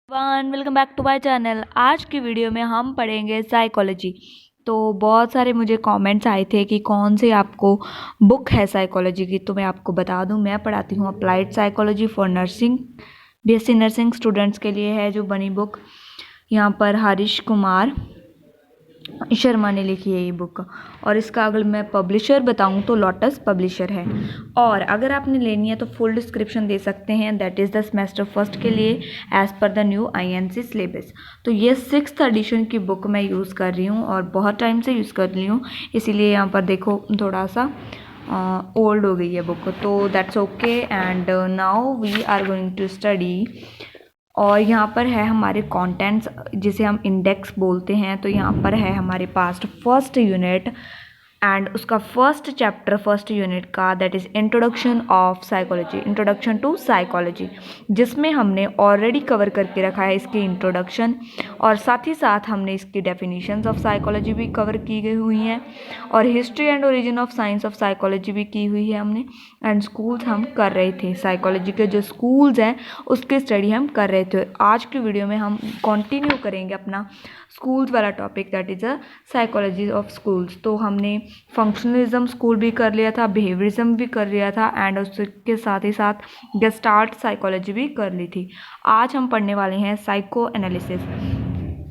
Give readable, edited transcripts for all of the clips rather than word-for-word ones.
Welcome back to my channel. आज की video में हम पढ़ेंगे साइकोलॉजी। तो बहुत सारे मुझे कमेंट्स आए थे कि कौन सी आपको बुक है साइकोलॉजी की। तो मैं आपको बता दूं, मैं पढ़ाती हूँ applied psychology for nursing, BSc nursing students के लिए है जो बनी बुक। यहाँ पर हरीश कुमार शर्मा ने लिखी है ये बुक। और इसका अगर मैं पब्लिशर बताऊं तो लोटस पब्लिशर है। और अगर आपने लेनी है तो फुल डिस्क्रिप्शन दे सकते हैं, that is the semester first के लिए as per the new INC syllabus. तो ये 6th एडिशन की बुक मैं यूज़ कर रही हूँ और बहुत टाइम से यूज़ कर रही हूँ, इसीलिए यहाँ पर देखो थोड़ा सा ओल्ड हो गई है बुक। तो that's okay. And now we are going to study. और यहाँ पर है हमारे कंटेंट्स जिसे हम इंडेक्स बोलते हैं। तो यहाँ पर है हमारे पास फर्स्ट यूनिट एंड उसका फर्स्ट चैप्टर फर्स्ट यूनिट का, that is introduction of psychology, introduction to psychology, जिसमें हमने ऑलरेडी कवर करके रखा है इसकी इंट्रोडक्शन। और साथ ही साथ हमने इसकी डेफिनेशंस ऑफ साइकोलॉजी भी कवर की गई हुई हैं और history and origin of science of psychology भी की हुई है हमने। एंड स्कूल्स हम कर रहे थे, साइकोलॉजी के जो स्कूल्स हैं उसकी स्टडी हम कर रहे थे। आज की वीडियो में हम कंटिन्यू करेंगे अपना स्कूल्स वाला topic, that is a psychology of schools. तो हमने फंक्शनलिज्म स्कूल भी कर लिया था, बिहेवियरिज्म भी कर लिया था एंड उसके साथ ही साथ गेस्टाल्ट साइकोलॉजी भी कर ली थी। आज हम पढ़ने वाले हैं साइको एनालिसिस।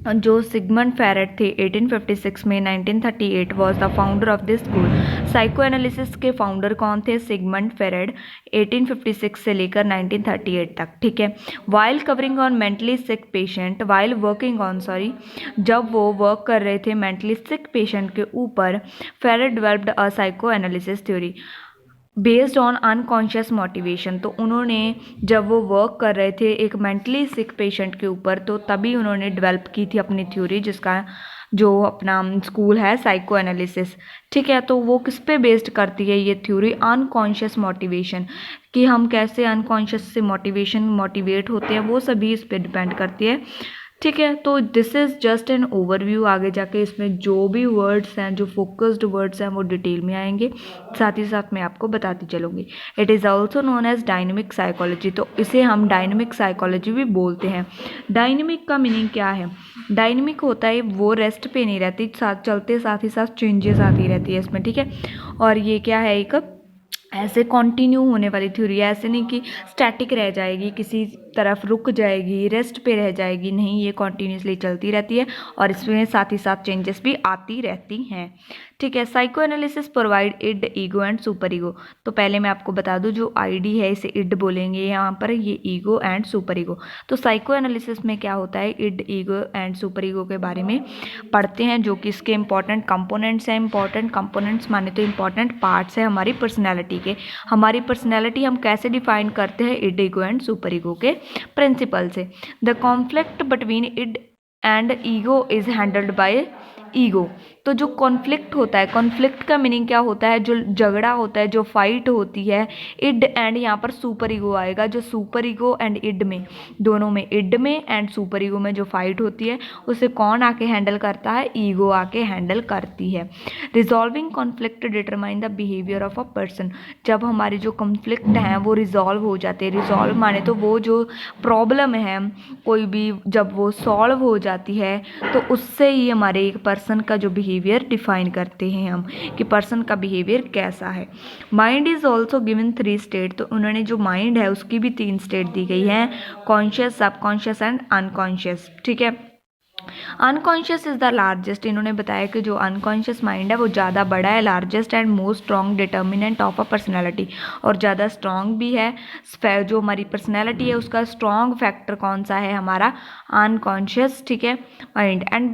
जो सिगमंड फेरेड थे 1856 में 1938 was the founder of this school. Psycho analysis के फाउंडर कौन थे? सिगमंड फेरेड, 1856 से लेकर 1938 तक। ठीक है। While covering on mentally sick patient, while working on जब वो वर्क कर रहे थे मेंटली सिक पेशेंट के ऊपर, Freud developed a psycho analysis theory based on unconscious motivation. तो उन्होंने जब वो वर्क कर रहे थे एक मेंटली सिक पेशेंट के ऊपर, तो तभी उन्होंने डेवलप की थी अपनी थ्योरी, जिसका जो अपना स्कूल है साइको एनालिसिस। ठीक है। तो वो किस पे बेस्ड करती है ये थ्योरी? अनकॉन्शियस मोटिवेशन, कि हम कैसे अनकॉन्शियस से मोटिवेट होते हैं, वो सभी इस पे डिपेंड करती है। ठीक है। तो this is just an overview. आगे जाके इसमें जो भी वर्ड्स हैं, जो फोकस्ड वर्ड्स हैं, वो डिटेल में आएंगे, साथ ही साथ मैं आपको बताती चलूँगी। It is also known as dynamic psychology. तो इसे हम डायनेमिक साइकोलॉजी भी बोलते हैं। डायनेमिक का मीनिंग क्या है? डायनेमिक होता है वो रेस्ट पे नहीं रहती, साथ चलते साथ ही साथ चेंजेस आती रहती है इसमें। ठीक है। और ये क्या है? एक ऐसे कंटिन्यू होने वाली थ्योरी है, ऐसे नहीं कि स्टैटिक रह जाएगी, किसी तरफ रुक जाएगी, रेस्ट पे रह जाएगी, नहीं, ये कॉन्टीन्यूसली चलती रहती है और इसमें साथ ही साथ चेंजेस भी आती रहती हैं। ठीक है। Psychoanalysis provide id, ego and superego. तो पहले मैं आपको बता दूं, जो आईडी है इसे इड बोलेंगे यहाँ पर, ये ईगो एंड सुपर ईगो। तो साइको एनालिसिस में क्या होता है, id, ego and superego के बारे में पढ़ते हैं, जो कि इसके इंपॉर्टेंट कंपोनेंट्स हैं। इंपॉर्टेंट कंपोनेंट्स माने तो इंपॉर्टेंट पार्ट्स हैं हमारी पर्सनैलिटी के। हमारी पर्सनैलिटी हम कैसे डिफाइन करते हैं? Id, ego and superego के प्रिंसिपल से। The conflict between id and ego is handled by ego. तो जो कॉन्फ्लिक्ट होता है, कॉन्फ्लिक्ट का मीनिंग क्या होता है? जो झगड़ा होता है, जो फाइट होती है, इड एंड यहाँ पर सुपर ईगो आएगा। जो सुपर ईगो एंड इड में, दोनों में, इड में एंड सुपर ईगो में जो फाइट होती है, उसे कौन आके हैंडल करता है? ईगो आके हैंडल करती है। Resolving conflict determine the behaviour of a person. जब हमारे जो कॉन्फ्लिक्ट हैं वो रिजॉल्व हो जाते हैं, रिजॉल्व माने तो वो जो प्रॉब्लम है कोई भी, जब वो सॉल्व हो जाती है तो उससे ही हमारे एक पर्सन का जो बिहेवियर डिफाइन करते हैं हम, कि पर्सन का बिहेवियर कैसा है। Mind is also given 3 state. तो उन्होंने जो माइंड है उसकी भी 3 स्टेट दी गई हैं, कॉन्शियस, सबकॉन्शियस एंड अनकॉन्शियस। ठीक है। Unconscious is the largest. इन्होंने बताया कि जो अनकॉन्शियस माइंड है वो ज़्यादा बड़ा है, largest and most strong determinant of a personality, और ज़्यादा स्ट्रॉन्ग भी है। जो हमारी पर्सनैलिटी है उसका स्ट्रॉन्ग फैक्टर कौन सा है? हमारा अनकॉन्शियस। ठीक है। Mind and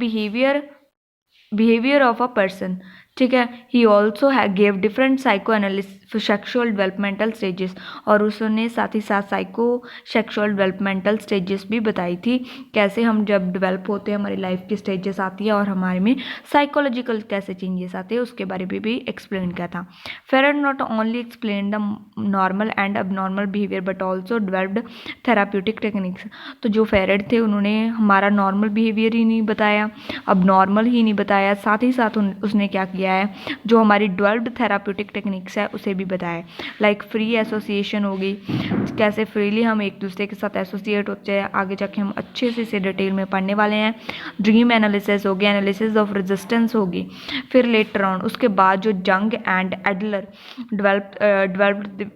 behaviour of a person. ठीक है। He also gave different psycho analysis sexual developmental stages, और उसने साथ ही साथ साइको सेक्शुअल डेवलपमेंटल स्टेजेस भी बताई थी, कैसे हम जब डेवलप होते हैं, हमारी लाइफ की स्टेजेस आती है और हमारे में साइकोलॉजिकल कैसे चेंजेस आते हैं, उसके बारे में भी एक्सप्लेन किया था। Freud not only explain the normal and abnormal behaviour but also developed therapeutic techniques. तो जो फेरेड थे उन्होंने हमारा नॉर्मल बिहेवियर ही नहीं बताया, अब नॉर्मल ही नहीं बताया, साथ ही साथ उसने क्या किया है, जो हमारी डेवलप्ड थेराप्यूटिक टेक्निक्स है उसे भी बताया, लाइक फ्री एसोसिएशन होगी, कैसे फ्रीली हम एक दूसरे के साथ एसोसिएट होते हैं, आगे जाके हम अच्छे से इसे डिटेल में पढ़ने वाले हैं। ड्रीम एनालिसिस होगी, एनालिसिस ऑफ रेजिस्टेंस होगी। फिर लेटर ऑन उसके बाद जो Jung and Adler developed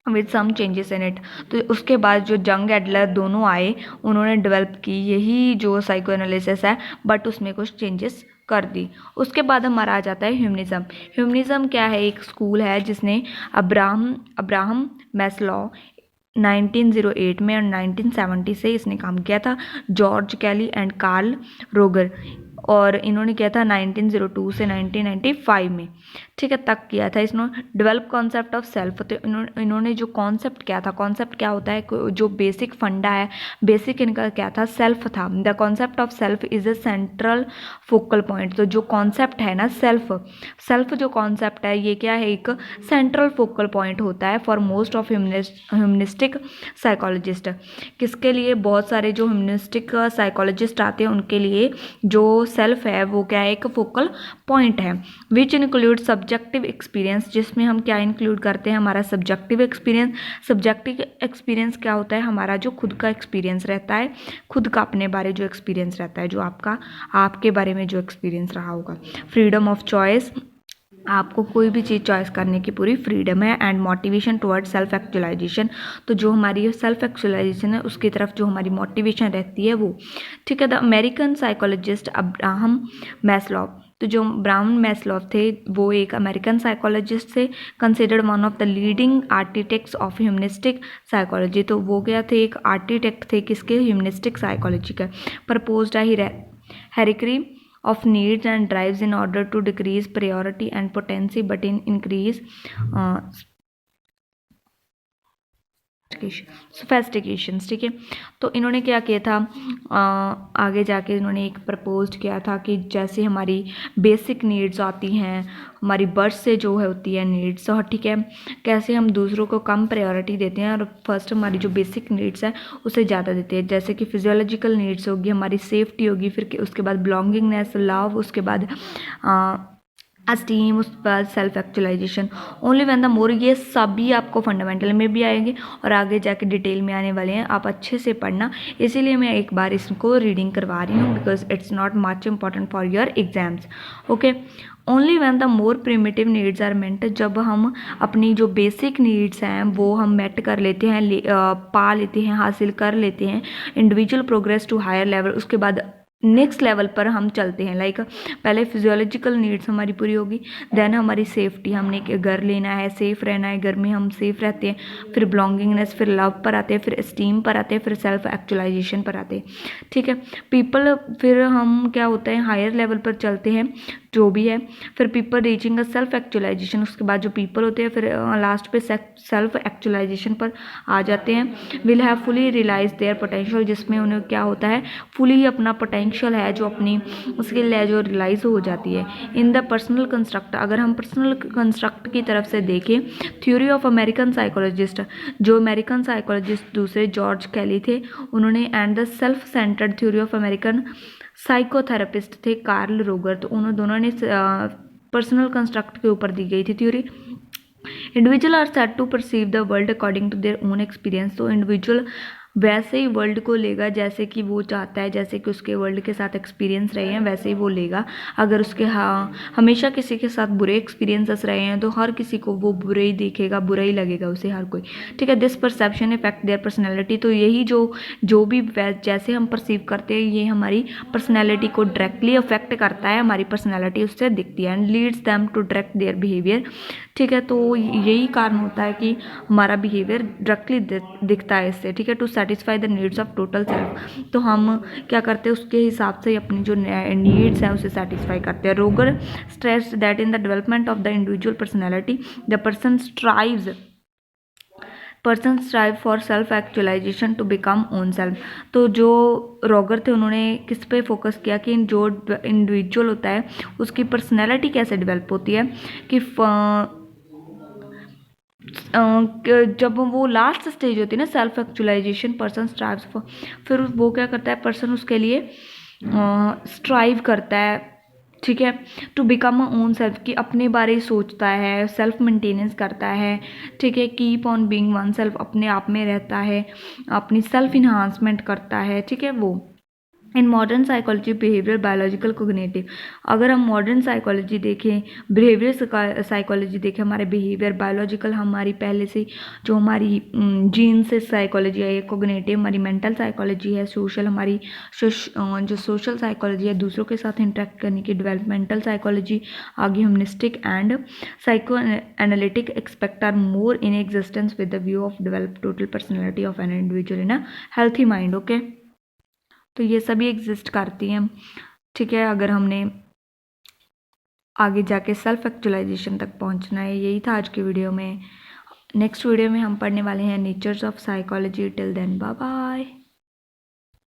with some changes in it, तो उसके बाद जो जंग एडलर दोनों आए, उन्होंने डेवलप की यही जो साइको एनालिसिस है, बट उसमें कुछ चेंजेस कर दी। उसके बाद हमारा आ जाता है ह्यूमनिज्म। ह्यूमनिज्म क्या है? एक स्कूल है जिसने अब्राहम मैस्लो 1908 में और 1970 से इसने काम किया था, जॉर्ज कैली एंड कार्ल रोगर, और इन्होंने किया था 1902 से 1995 में, ठीक है, तक किया था। इसने डेवलप कॉन्सेप्ट ऑफ सेल्फ, तो इन्होंने जो कॉन्सेप्ट क्या था, कॉन्सेप्ट क्या होता है, जो बेसिक फंडा है, बेसिक इनका क्या था, सेल्फ था। The concept of self is a central focal point. तो जो कॉन्सेप्ट है ना सेल्फ जो कॉन्सेप्ट है, ये क्या है, एक सेंट्रल फोकल पॉइंट होता है for most of humanistic psychologist. किसके लिए? बहुत सारे जो ह्यूमनिस्टिक साइकोलॉजिस्ट आते हैं उनके लिए जो सेल्फ है वो क्या है, एक फोकल पॉइंट है। विच इंक्लूड सब्जेक्टिव एक्सपीरियंस, जिसमें हम क्या इंक्लूड करते हैं, हमारा सब्जेक्टिव एक्सपीरियंस। सब्जेक्टिव एक्सपीरियंस क्या होता है? हमारा जो खुद का एक्सपीरियंस रहता है, खुद का अपने बारे जो एक्सपीरियंस रहता है, जो आपके बारे में जो एक्सपीरियंस रहा होगा। फ्रीडम ऑफ चॉइस, आपको कोई भी चीज़ चॉइस करने की पूरी फ्रीडम है। And motivation toward self actualisation, तो जो हमारी सेल्फ एक्चुअलाइजेशन है उसकी तरफ जो हमारी मोटिवेशन रहती है वो, ठीक है। The American psychologist Abraham Maslow, तो जो अब्राहम मैस्लो थे वो एक अमेरिकन साइकोलॉजिस्ट थे, considered one of the leading architects of humanistic psychology. तो वो क्या थे, एक आर्किटेक्ट थे किसके, ह्यूमनिस्टिक साइकोलॉजी का। प्रपोज्ड हेरिक्री of needs and drives in order to decrease priority and potency but in increase सोफेस्टिकेशंस, ठीक है। तो इन्होंने क्या किया था, आगे जाके इन्होंने एक प्रपोज किया था कि जैसे हमारी बेसिक नीड्स आती हैं, हमारी बर्थ से जो है होती है नीड्स, और ठीक है, कैसे हम दूसरों को कम प्रायोरिटी देते हैं और फर्स्ट हमारी जो बेसिक नीड्स है उसे ज़्यादा देते हैं। जैसे कि फिजियोलॉजिकल नीड्स होगी, हमारी सेफ्टी होगी, फिर उसके बाद बिलोंगिंगनेस, लव, उसके बाद अस्टीम, उसके बाद self actualisation. Only when the more, ये सभी आपको फंडामेंटल में भी आएंगे और आगे जाके डिटेल में आने वाले हैं, आप अच्छे से पढ़ना। इसीलिए मैं एक बार इसको रीडिंग करवा रही हूँ, because it's not much important for your exams, okay. Only when the more primitive needs are met, जब हम अपनी जो बेसिक नीड्स हैं वो हम मेट कर लेते हैं, पा लेते हैं, हासिल कर लेते हैं, individual progress to higher level, उसके बाद नेक्स्ट लेवल पर हम चलते हैं। लाइक पहले फिजियोलॉजिकल नीड्स हमारी पूरी होगी, देन हमारी सेफ्टी, हमने घर लेना है, सेफ रहना है, घर में हम सेफ रहते हैं, फिर बिलोंगिंगनेस, फिर लव पर आते हैं, फिर एस्टीम पर आते हैं, फिर सेल्फ एक्चुअलाइजेशन पर आते हैं, ठीक है। पीपल, फिर हम क्या होता है, हायर लेवल पर चलते हैं जो भी है, फिर people reaching a self actualisation, उसके बाद जो पीपल होते हैं फिर लास्ट पे सेल्फ एक्चुअलाइजेशन पर आ जाते हैं। Will have fully realise their potential, जिसमें उन्हें क्या होता है, फुली अपना पोटेंशियल है जो अपनी स्किल है जो रियलाइज हो जाती है। इन द पर्सनल कंस्ट्रक्ट, अगर हम पर्सनल कंस्ट्रक्ट की तरफ से देखें, थ्योरी ऑफ अमेरिकन साइकोलॉजिस्ट, जो अमेरिकन साइकोलॉजिस्ट दूसरे जॉर्ज कैली थे उन्होंने, and the self centred theory of American psychotherapist थे कार्ल रोगर, तो उन्होंने दोनों ने पर्सनल कंस्ट्रक्ट के ऊपर दी गई थी theory. Individual are said to perceive the world according to their own experience, तो इंडिविजुअल वैसे ही वर्ल्ड को लेगा जैसे कि वो चाहता है, जैसे कि उसके वर्ल्ड के साथ एक्सपीरियंस रहे हैं वैसे ही वो लेगा। अगर उसके हमेशा किसी के साथ बुरे एक्सपीरियंसेस रहे हैं तो हर किसी को वो बुरे ही देखेगा, बुरा ही लगेगा उसे हर कोई, ठीक है। This perception effect their personality, तो यही जो भी जैसे हम परसीव करते हैं ये हमारी पर्सनैलिटी को डायरेक्टली अफेक्ट करता है, हमारी पर्सनैलिटी उससे दिखती है, and leads them to direct their behaviour, ठीक है। तो यही कारण होता है कि हमारा बिहेवियर डायरेक्टली दिखता है इससे, ठीक है। To satisfy the needs of total self, तो हम क्या करते हैं उसके हिसाब से अपनी जो नीड्स हैं उसे सेटिस्फाई करते हैं। Roger stressed that in the development of the individual personality the person strive for self actualisation to become own self, तो जो रोगर थे उन्होंने किस पे फोकस किया कि जो इंडिविजुअल होता है उसकी पर्सनैलिटी कैसे डेवलप होती है, कि जब वो लास्ट स्टेज होती है ना सेल्फ एक्चुअलाइजेशन, पर्सन स्ट्राइव्स फिर वो क्या करता है, पर्सन उसके लिए स्ट्राइव करता है, ठीक है। To become a own self, कि अपने बारे ही सोचता है, सेल्फ मेंटेनेंस करता है, ठीक है। Keep on being one self, अपने आप में रहता है, अपनी सेल्फ इन्हांसमेंट करता है, ठीक है। वो in modern psychology behaviour biological cognitive, अगर हम मॉडर्न साइकोलॉजी देखें, बिहेवियर साइकोलॉजी देखें, हमारे बिहेवियर बायोलॉजिकल, हमारी पहले से जो हमारी जीन से साइकोलॉजी है, कोग्निटिव हमारी मेंटल साइकोलॉजी है, सोशल हमारी जो सोशल साइकोलॉजी है, दूसरों के साथ इंटरेक्ट करने की डेवलपमेंटल साइकोलॉजी, आगे humanistic and psycho analytic expect are more in existence with the view of develop total personality of an individual in a healthy mind. Okay, तो ये सभी एग्जिस्ट करती हैं, ठीक है। अगर हमने आगे जाके सेल्फ एक्चुअलाइजेशन तक पहुंचना है, यही था आज की वीडियो में। नेक्स्ट वीडियो में हम पढ़ने वाले हैं natures of psychology. Till then bye bye.